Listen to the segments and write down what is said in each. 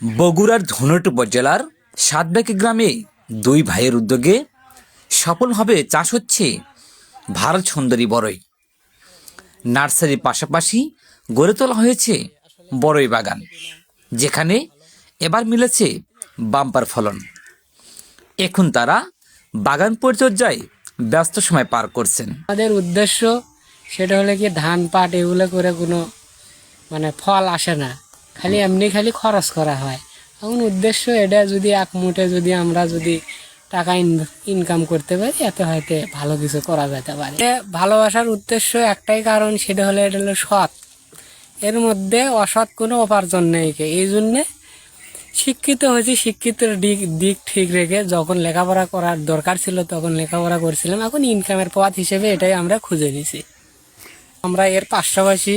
বগুড়ার ধুনট উপজেলার সাতবাকি গ্রামে দুই ভাইয়ের উদ্যোগে সফলভাবে চাষ হচ্ছে ভারত সুন্দরী বড়ই। নার্সারির পাশাপাশি গড়ে তোলা হয়েছে বড়ই বাগান, যেখানে এবার মিলেছে বাম্পার ফলন। এখন তারা বাগান পরিচর্যায় ব্যস্ত সময় পার করছেন। আমাদের উদ্দেশ্য সেটা হলো কি, ধান পাট এগুলো করে কোনো ফল আসে না, খালি খরচ করা হয়। এখন উদ্দেশ্য এটা, যদি এক মুঠে যদি আমরা টাকা ইনকাম করতে পারি, এতে হয়তো ভালো কিছু করা যেতে পারে। ভালোবাসার উদ্দেশ্য একটাই কারণ, সেটা হলো সৎ। এর মধ্যে অসৎ কোনো উপার্জন নেই। এই জন্যে শিক্ষিত হয়েছি, শিক্ষিতের দিক ঠিক রেখে যখন লেখাপড়া করার দরকার ছিল তখন লেখাপড়া করছিলাম। এখন ইনকামের পথ হিসেবে এটাই আমরা খুঁজে নিছি। আমরা এর পাশাপাশি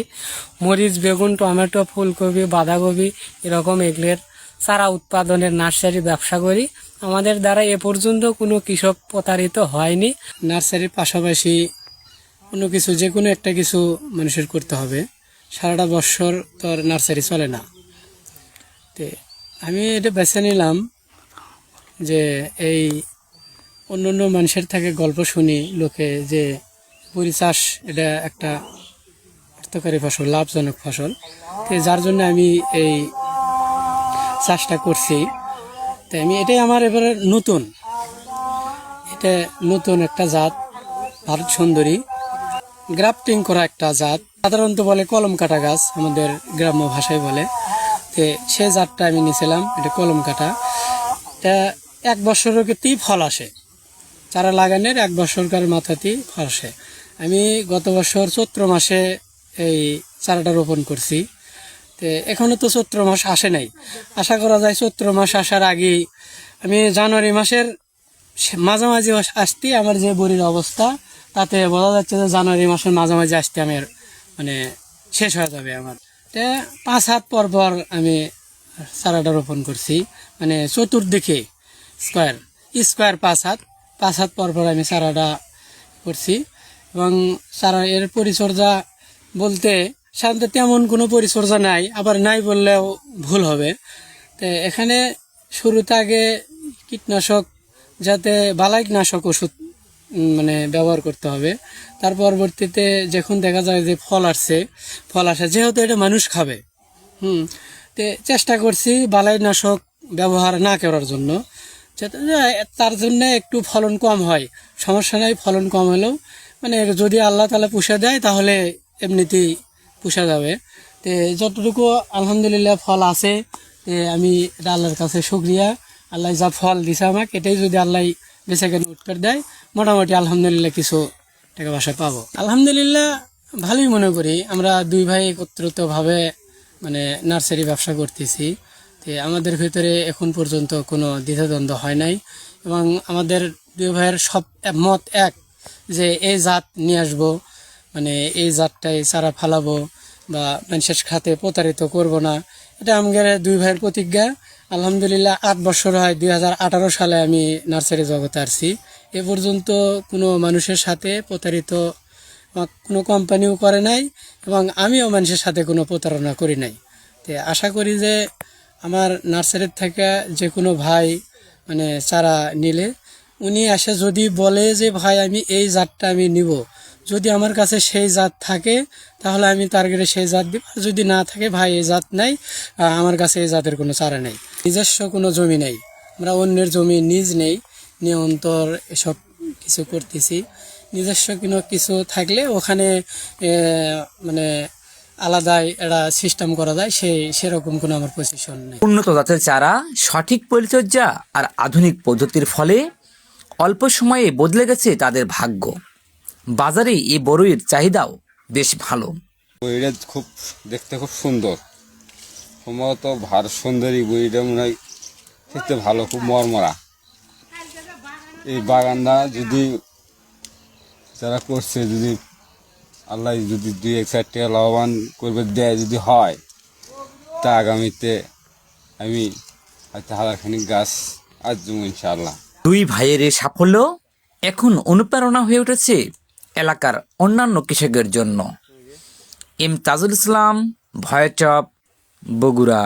মরিচ, বেগুন, টমেটো, ফুলকপি, বাঁধাকপি এরকম এগুলোর চারা উৎপাদনের নার্সারি ব্যবসা করি। আমাদের দ্বারা এ পর্যন্ত কোনো কৃষক প্রতারিত হয়নি। নার্সারির পাশাপাশি কোনো কিছু, যে কোনো একটা কিছু মানুষের করতে হবে। সারাটা বছর তো আর নার্সারি চলে না। তো আমি এটা বেছে নিলাম যে এই অন্য মানুষের থেকে গল্প শুনি লোকে যে বড়ি চাষ এটা একটা অর্থকারী ফসল, লাভজনক ফসল। তো যার জন্য আমি এই চাষটা করছি। তো আমি এটাই আমার এবারে এটা নতুন একটা জাত, ভারত সুন্দরী, গ্রাফটিং করা একটা জাত। সাধারণত বলে কলম কাটা গাছ, আমাদের গ্রাম্য ভাষায় বলে। তো সে জাতটা আমি নিয়েছিলাম, এটা কলম কাটা। এটা 1 বছরতেই ফল আসে, চারা লাগানোর 1 বছরকার মাথাতেই ফল আসে। আমি গত বছর চৈত্র মাসে এই চারাটা রোপণ করছি। তো এখনো তো চৈত্র মাস আসে নাই। আশা করা যায় চৈত্র মাস আসার আগেই, আমি জানুয়ারি মাসের মাঝামাঝি আসতেই আমার যে বড়ির অবস্থা, তাতে বোঝা যাচ্ছে যে জানুয়ারি মাসের মাঝামাঝি আসতে আমার শেষ হয়ে যাবে আমার। তো 5 হাত পর পর আমি চারাটা রোপণ করছি, চতুর্দিকে স্কোয়ার 5 হাত পর পর আমি চারাটা করছি। এবং চারা এর পরিচর্যা বলতে সাধারণত তেমন কোনো পরিচর্যা নাই, আবার নাই বললেও ভুল হবে। তো এখানে শুরুতে আগে কীটনাশক, যাতে বালাইনাশক ওষুধ ব্যবহার করতে হবে। তার পরবর্তীতে যখন দেখা যায় যে ফল আসে, যেহেতু এটা মানুষ খাবে, তো চেষ্টা করছি বালাইনাশক ব্যবহার না করার জন্য, তার জন্য একটু ফলন কম হয়। সমস্যা নাই, ফলন কম হলেও যদি আল্লাহ তাআলা পুষে দেয় তাহলে এমনিতেই পুষা যাবে। তো যতটুকু আলহামদুলিল্লাহ ফল আছে, আমি এটা আল্লাহর কাছে শুকরিয়া। আল্লাহ যা ফল দিছে আমাকে, এটাই যদি আল্লাহ বেঁচে কেন উৎকার দেয়, মোটামুটি আলহামদুলিল্লাহ কিছু টাকা পয়সা পাবো। আলহামদুলিল্লাহ ভালোই মনে করি। আমরা দুই ভাই একত্রিতভাবে নার্সারি ব্যবসা করতেছি। তো আমাদের ভিতরে এখন পর্যন্ত কোনো দ্বিধাদ্বন্দ্ব হয় নাই, এবং আমাদের দুই ভাইয়ের সব মত এক যে এই জাত নিয়ে আসবো, এই জাতটাই চারা ফালাবো বা মানুষের খাতে প্রতারিত করব না। এটা আমাদের দুই ভাইয়ের প্রতিজ্ঞা। আলহামদুলিল্লাহ 8 বছর হয়, 2018 সালে আমি নার্সারি জগতে আসছি। এ পর্যন্ত কোনো মানুষের সাথে প্রতারিত কোনো কোম্পানিও করে নাই, এবং আমিও মানুষের সাথে কোনো প্রতারণা করি নাই। তো আশা করি যে আমার নার্সারির থেকে যে কোনো ভাই চারা নিলে, উনি এসে যদি বলে যে ভাই আমি এই জাতটা আমি নিব, যদি আমার কাছে সেই জাত থাকে তাহলে আমি টার্গেটে সেই জাত দিব। যদি না থাকে, ভাই এই জাত নাই, আমার কাছে এই জাতের কোনো চারা নেই। নিজস্ব কোনো জমি নেই, আমরা অন্যের জমি নেই, নিয়ন্তর এসব কিছু করতেছি। নিজস্ব কোনো কিছু থাকলে ওখানে আলাদাই একটা সিস্টেম করা যায়, সেরকম কোনো আমার পজিশন নেই। উন্নত জাতের চারা, সঠিক পরিচর্যা আর আধুনিক পদ্ধতির ফলে অল্প সময়ে বদলে গেছে তাদের ভাগ্য। বাজারে এই বড়ইয়ের চাহিদাও বেশ ভালো। বইটা দেখতে খুব সুন্দর, সম্ভবত ভারত সুন্দরী বইটা মনে হয় দেখতে ভালো, খুব মরমরা। এই বাগানটা যদি যারা করছে, যদি আল্লাহ যদি 2-1 টাকা লাভবান করবে দেয়, যদি হয়, তা আগামীতে আমি হয়তো হাজারখানিক গাছ আসবো ইনশাআল্লাহ। দুই ভাইয়ের এই সাফল্য এখন অনুপ্রেরণা হয়ে উঠেছে এলাকার অন্যান্য কৃষকের জন্য। M Tajul Islam, voice of Bogura.